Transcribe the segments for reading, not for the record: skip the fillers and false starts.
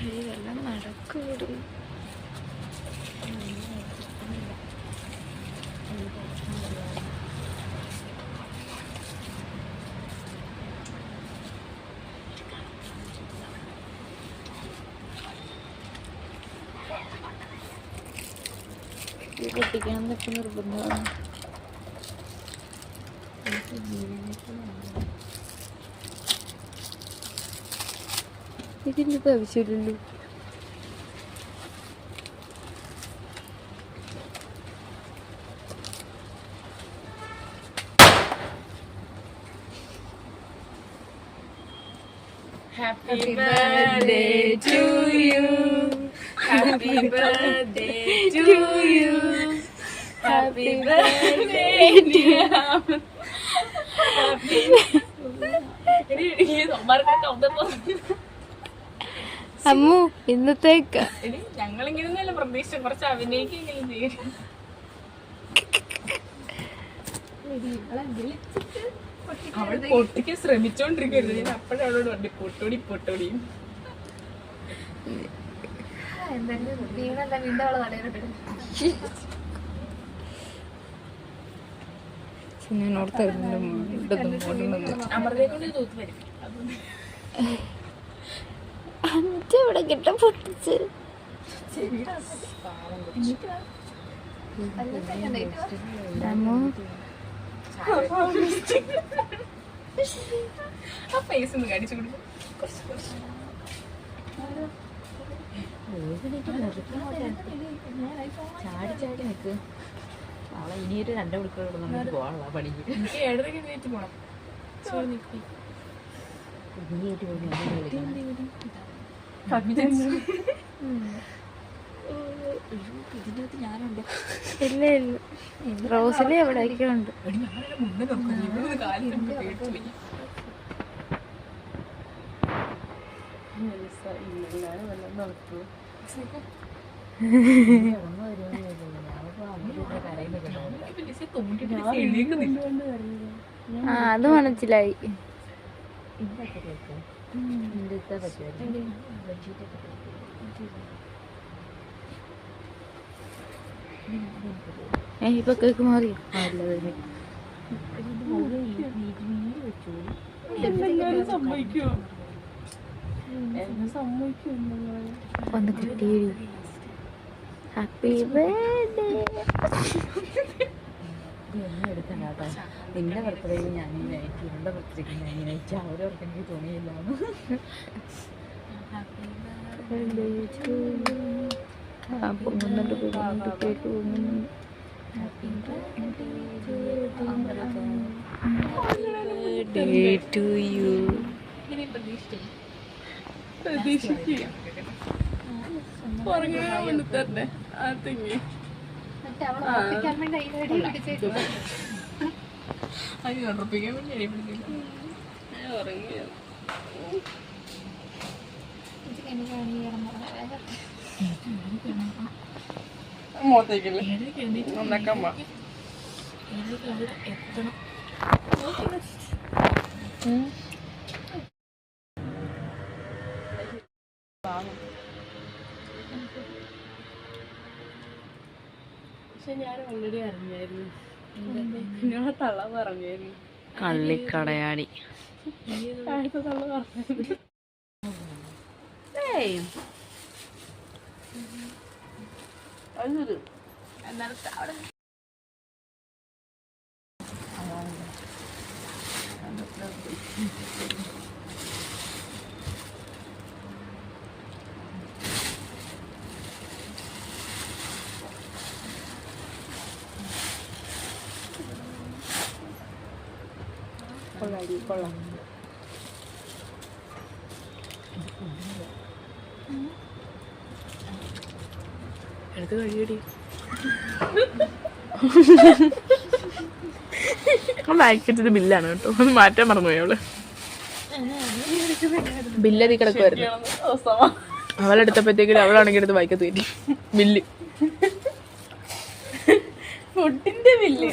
ഇതെല്ലാം നടക്കൂടി. പൊട്ടിക്കാന്നൊക്കെ നിർബന്ധമാണ്. ഇതിൻ്റെ ആവശ്യമില്ലല്ലോ. Happy birthday to you. Happy birthday to you. Happy birthday dear. Happy. Ammu ഇന്നത്തേക്ക് ഞങ്ങളിങ്ങനെ പ്രതീക്ഷ കുറച്ച് അഭിനയിക്കെങ്കിലും ചെയ്യും. അവൾ പൊട്ടിക്കാൻ ശ്രമിച്ചോണ്ടിരിക്കരുത്. ഞാൻ അപ്പോഴവളോട് പറഞ്ഞു പൊട്ടോടി പൊട്ടോടിയും. ഞാൻ ഓർത്തായിരുന്നു അമൃതയെ കൊണ്ട് തൂത്ത് വരും. ഇവിടെ കിട്ട പൊട്ടിച്ച് ആ ഫേസ് ഒന്ന് കടിച്ചു കൊടുക്കും. ചാടി ചാടി നിൽക്ക്. നാളെ ഇനിയൊരു 2 മണിക്കൂർ നമുക്ക് പോകാനുള്ള പണിക്ക്. എനിക്ക് 7:30 കഴിഞ്ഞിട്ട് പോണം. ഇതിനകത്ത് ഞാനുണ്ട്. ഇല്ല ഇല്ല, റോസിലെ എവിടെയൊക്കെ ഉണ്ട്. ആ അത് മനസ്സിലായി. ഇപ്പൊ കേക്ക് മാറിയോ? ഒന്ന് കിട്ടി. Happy birthday. എടുക്കണ്ടാട്ടോ. നിന്റെ ബർത്ത്ഡേക്ക് ഞാൻ നൈറ്റ്, ഇവളുടെ ബർത്ത്ഡേക്ക് ഞാൻ നൈറ്റ്. അവരവർക്ക് എനിക്ക് തോന്നിയില്ല. പൊങ്ങുന്നുണ്ട് പൊങ്ങുന്നുണ്ട് കേക്ക് പൊങ്ങുന്നുണ്ട്. Happy birthday to you. മോത്തേക്കല്ലേ നന്നാക്കമ്മ. എത്തണം. പക്ഷെ ഞാൻ ഓൾറെഡി അറിഞ്ഞായിരുന്നു. നിങ്ങളെ തള്ള പറഞ്ഞായിരുന്നു. കള്ളിക്കടയാടി. തള്ള പറഞ്ഞു. എന്നാലും അവിടെ കൊള്ളാം. എടുത്ത് കഴിയടി. വായിക്കറ്റത് ബില്ലാണ് കേട്ടോ. ഒന്ന് മാറ്റാൻ മറന്നുപോയി അവള്. ബില്ലതി കിടക്കുമായിരുന്നു. അവളെടുത്തപ്പോഴത്തേക്കും അവളാണെങ്കിൽ എടുത്ത് വായിക്കത്ത് കയറ്റി ബില്ല്. ഫുഡിന്റെ ബില്ല്.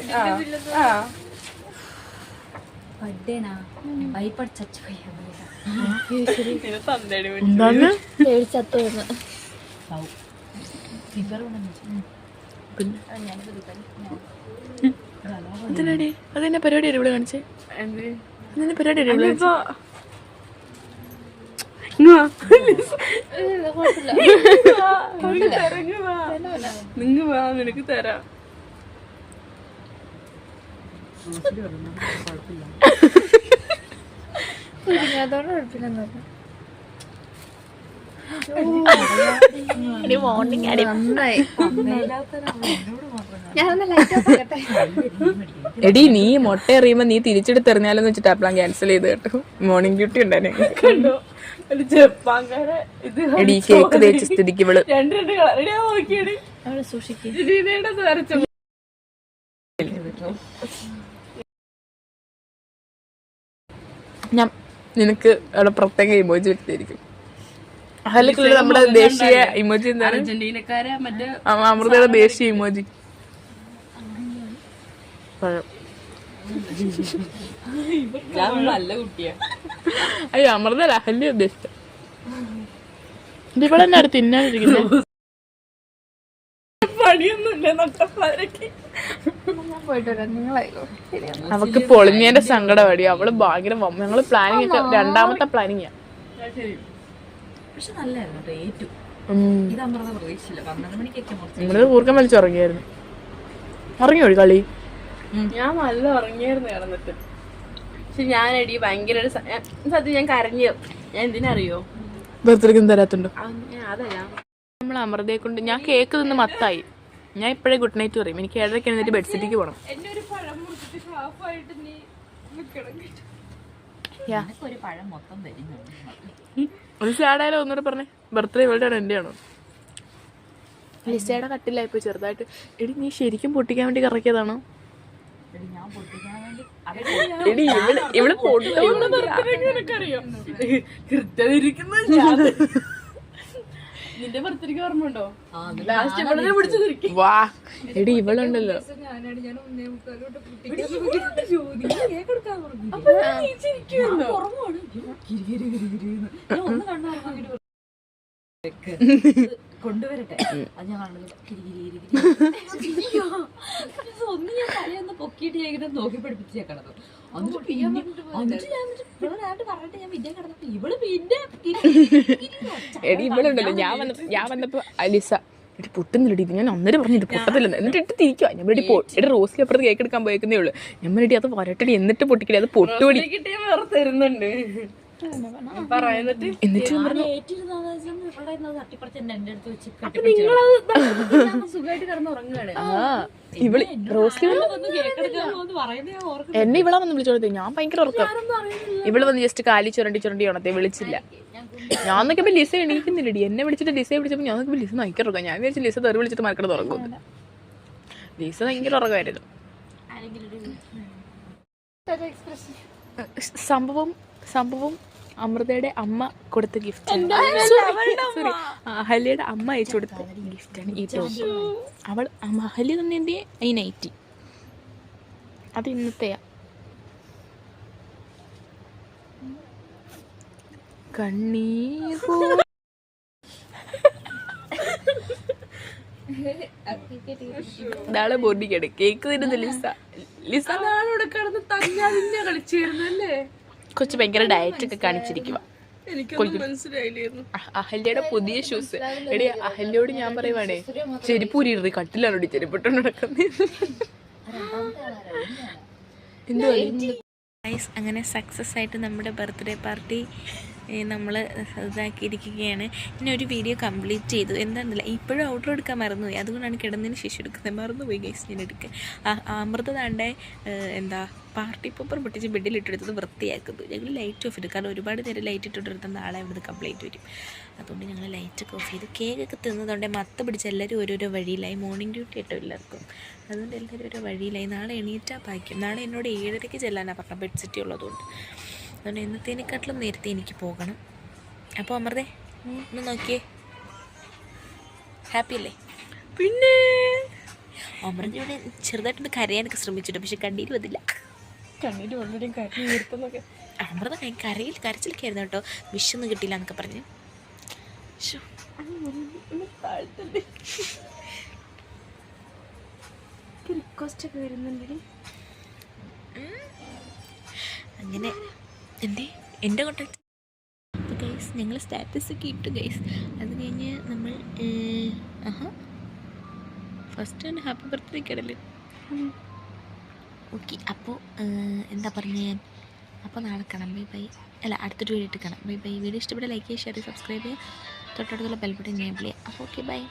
ബർത്ത്ഡേനാ ഭയപ്പടിച്ചു. ഇത് തന്തേടി എന്താണ് പേടിച്ചത്ത് അതിനടി അതെന്നെ പരിപാടിയാണ് ഇവിടെ കാണിച്ചേ അതിന്റെ പരിപാടിയാണ് ഇവിടെ നിങ്ങ വാ നിനക്ക് തരാം. മോർണിംഗ് എടി നീ മുട്ട എറിയുമ്പോ നീ തിരിച്ചെടുത്ത് എറിഞ്ഞാലെന്ന് വെച്ചിട്ട് ആ പ്ലാൻ ക്യാൻസൽ ചെയ്ത് കേട്ടോ. മോർണിംഗ് ഡ്യൂട്ടി ഉണ്ടായിരുന്നു. ഒരു ജപ്പാൻകാരെ ഇത് എടി കേക്ക് തേച്ച സ്ഥിതിക്ക് ഇവള് രണ്ട് കളർ നോക്കിയടി ഞാൻ നിനക്ക് അവിടെ പ്രത്യേക ഇമോജി വെച്ചിരിക്കും. അല്ലെങ്കിൽ നമ്മുടെ ദേശീയ ഇമോജി എന്താണ്? അർജന്റീനക്കാരെ മറ്റേ അമൃതയുടെ ദേശീയ ഇമോജി നല്ല കുട്ടിയാ. അയ്യോ അമൃത അഹല്യ ഉദ്ദേശിച്ച ഇവളെന്നെ അടുത്ത് തിന്നാതിരിക്കുന്നത്. പണിയൊന്നുമില്ല നട്ടപ്പാരക്ക്. അവക്ക് പൊളിഞ്ഞതിന്റെ സങ്കടം അടി. അവള് ഭയങ്കര ഞങ്ങള് പ്ലാനിങ് ഒക്കെ രണ്ടാമത്തെ പ്ലാനിങ്ങാ. പക്ഷെ നല്ലായിരുന്നു റേറ്റും. ഇത് അമൃത പ്രതീക്ഷിച്ചില്ല. 12 മണിക്കൊക്കെ നമ്മള് കൂർക്കം വലിച്ചുറങ്ങിയായിരുന്നു. ഉറങ്ങിയോടി കളി? ഞാൻ നല്ല ഉറങ്ങിയായിരുന്നു കിടന്നിട്ട്. പക്ഷെ ഞാനടി ഭയങ്കര സത്യം ഞാൻ കരഞ്ഞു. ഞാൻ എന്തിനറിയോ ബർത്ത്ഡേക്കും തരാത്തുണ്ടോ? അതാ ഞാൻ നമ്മൾ അമൃതയെ കൊണ്ട് ഞാൻ കേക്ക് നിന്ന് മത്തായി. ഞാൻ ഇപ്പഴേ ഗുഡ് നൈറ്റ് പറയും. എനിക്ക് 7:30 എഴുന്നേറ്റ് ബെഡ്സിറ്റിക്ക് പോകണം. എന്നെ ഒരു പഴം മുറിച്ചിട്ട് ഹാഫായിട്ട് നീ ഒരു പഴം മൊത്തം തരുന്നുണ്ട്. ഒരു സാഡായാലും ഒന്നുകൂടെ പറഞ്ഞേ. ബർത്ത്ഡേ ഇവളുടെ എൻ്റെ ആണോ? ലിസയുടെ കട്ടിലായിപ്പോ ചെറുതായിട്ട്. എടി നീ ശരിക്കും പൊട്ടിക്കാൻ വേണ്ടി കറക്കിയതാണോ? ഞാൻ പൊട്ടിക്കാൻ വേണ്ടി എടി ഇവള് എനിക്കറിയോ കൃത്യതിരിക്കുന്ന ഞാൻ. നിന്റെ ബർത്ത്ഡേക്ക് ഓർമ്മയുണ്ടോ? ലാസ്റ്റ് ഇവിടെ പിടിച്ചു വാ എടി ഇവളുണ്ടല്ലോ കൊണ്ടുവരട്ടെ. അത് ഞാൻ കാണുന്നത് ഒന്ന് ഞാൻ തലയൊന്ന് പൊക്കിയിട്ട് ഞാൻ ഇങ്ങനെ നോക്കി പഠിപ്പിച്ച് ഞാൻ കിടന്നു. എന്നിട്ട് പറഞ്ഞിട്ട് ഞാൻ പിന്നെ കിടന്നപ്പോ ഇവള് പിന്നെ എടി ഇവളുണ്ടല്ലോ ഞാൻ വന്നപ്പോ അലിസ എടി പൊട്ടുന്നില്ലടി. ഇത് ഞാൻ അന്നേരം പറഞ്ഞിട്ട് പൊട്ടത്തില്ലെന്ന്. എന്നിട്ട് ഇട്ട് തിരിക്കുക. ഞാൻ വേണ്ടി എടി റോസിൽ അപ്പുറത്ത് കേക്ക് എടുക്കാൻ പോയേക്കുന്നേ ഉള്ളൂ. ഞാൻ വേണ്ടി അത് വരട്ടടി എന്നിട്ട് പൊട്ടിക്കടി. അത് പൊട്ടുപടി വേറെ തരുന്നുണ്ട്. എന്നിട്ട് സുഖമായിട്ട് കിടന്ന് ഉറങ്ങുകയാണ്. ഇവള് റോസിൽ എന്നെ ഇവളാ വന്ന് വിളിച്ചോളത്തെ. ഞാൻ ഭയങ്കര ഉറക്കം. ഇവള് വന്ന് ജസ്റ്റ് കാലി ചുരണ്ടി ഉണത്തെ വിളിച്ചില്ല. ഞാൻ നോക്കിയപ്പോ ലിസ എണീക്കുന്നില്ലടി. എന്നെ വിളിച്ചിട്ട് ലിസയെ വിളിച്ചപ്പോ ഞാൻ നോക്കിയപ്പോ ലിസ ഭയങ്കര ഉറക്കം. ഞാൻ വിചാരിച്ചു ലിസ തെറി വിളിച്ചിട്ട് മറക്കണത് ഉറങ്ങും. ലിസ ഭയങ്കര ഉറക്കമായിരുന്നു. സംഭവം അമൃതയുടെ അമ്മ കൊടുത്ത ഗിഫ്റ്റ്. സോറി അഹല്യയുടെ അമ്മ അയച്ചു കൊടുത്ത ഗിഫ്റ്റാണ് ഈ ടോപ്പ്. അവൾ അഹല്യ തന്നെ എന്ത് ഈ നൈറ്റി അത് ഇന്നത്തെയാ. കണ്ണീർ നാളെ ബോഡിക്കാണ് കേക്ക് തരുന്ന ലിസ നാളോടെ കിടന്ന് തന്നെ കളിച്ചിരുന്നല്ലേ. കൊച്ചു ഭയങ്കര ഡയറ്റ് ഒക്കെ കാണിച്ചിരിക്കുക. എനിക്കൊന്നും മനസ്സിലായില്ലായിരുന്നു. അഹല്യയുടെ പുതിയ ഷൂസ്. എടി അഹല്യോട് ഞാൻ പറയുവാണേ ചെരുപ്പ് ഊരിയിരുന്നത് കട്ടിലാണോടി ചെരുപ്പിട്ടോണ്ട് നടക്കുന്നത്. അങ്ങനെ സക്സസ് ആയിട്ട് നമ്മുടെ ബർത്ത്ഡേ പാർട്ടി നമ്മൾ ഇതാക്കിയിരിക്കുകയാണ്. പിന്നെ ഒരു വീഡിയോ കംപ്ലീറ്റ് ചെയ്തു. എന്താണെന്നില്ല ഇപ്പോഴും ഔട്ടർ എടുക്കാൻ മറന്നുപോയി. അതുകൊണ്ടാണ് കിടന്നതിന് ശേഷം എടുക്കുന്നത്. മറന്നുപോയി ഗൈസ് ഞാൻ എടുക്കാൻ. അമൃത താണ്ടെ എന്താ പാർട്ടി പേപ്പർ പൊട്ടിച്ച് ബെഡിലിട്ടെടുത്തത് വൃത്തിയാക്കുന്നു. ഞങ്ങൾ ലൈറ്റ് ഓഫ് ചെയ്തു. കാരണം ഒരുപാട് നേരം ലൈറ്റ് ഇട്ടിട്ടെടുത്ത നാളെ അവിടുന്ന് കംപ്ലൈൻറ്റ് വരും. അതുകൊണ്ട് ഞങ്ങൾ ലൈറ്റൊക്കെ ഓഫ് ചെയ്തു. കേക്കൊക്കെ തിന്നതുകൊണ്ട് മത്ത പിടിച്ച് എല്ലാവരും ഓരോരോ വഴിയിലായി. മോർണിംഗ് ഡ്യൂട്ടി കേട്ടോ എല്ലാവർക്കും. അതുകൊണ്ട് എല്ലാവരും ഓരോ വഴിയിലായി. നാളെ എണീറ്റാൽ പായ്ക്കും. നാളെ എന്നോട് 7:30 ചെല്ലാനാണ് പറഞ്ഞത് ബെഡ്സിറ്റി ഉള്ളതുകൊണ്ട്. അതുകൊണ്ട് എന്നത്തേനെക്കാട്ടിലും നേരത്തെ എനിക്ക് പോകണം. അപ്പോൾ അമൃതേ ഒന്ന് നോക്കിയേ. ഹാപ്പി അല്ലേ? പിന്നെ അമൃതയോടെ ചെറുതായിട്ടൊന്ന് കരയാനൊക്കെ ശ്രമിച്ചിട്ടുണ്ട്. പക്ഷെ കണ്ണീര് വന്നില്ല. കണ്ണീര് ഓൾറെഡി കരഞ്ഞു നിർത്തുന്നൊക്കെ അമൃത കരച്ചിലൊക്കെ ആയിരുന്നു കേട്ടോ, വിഷൊന്നും കിട്ടിയില്ല എന്നൊക്കെ പറഞ്ഞ്. റിക്വസ്റ്റ് ഒക്കെ വരുന്നുണ്ടെങ്കിൽ അങ്ങനെ എൻ്റെ കോണ്ടാക്ട്. അപ്പോൾ ഗൈസ് ഞങ്ങൾ സ്റ്റാറ്റസ് ഒക്കെ ഇട്ടു ഗൈസ്. അത് കഴിഞ്ഞ് നമ്മൾ ഫസ്റ്റ് തന്നെ ഹാപ്പി ബർത്ത്ഡേ കടല്. ഓക്കെ, അപ്പോൾ എന്താ പറഞ്ഞേ, അപ്പോൾ നാളെ കാണാം. Bye bye. അല്ല, അടുത്തൊരു വീഡിയോ ഇട്ട് കാണാം. Bye bye. വീഡിയോ ഇഷ്ടപ്പെട്ട ലൈക്ക് ചെയ്യുക, ഷെയർ ചെയ്യുക, സബ്സ്ക്രൈബ് ചെയ്യുക, തൊട്ടടുത്തുള്ള ബെൽ ബട്ടൺ എനേബിൾ ചെയ്യുക. അപ്പോൾ ഓക്കെ, ബൈ.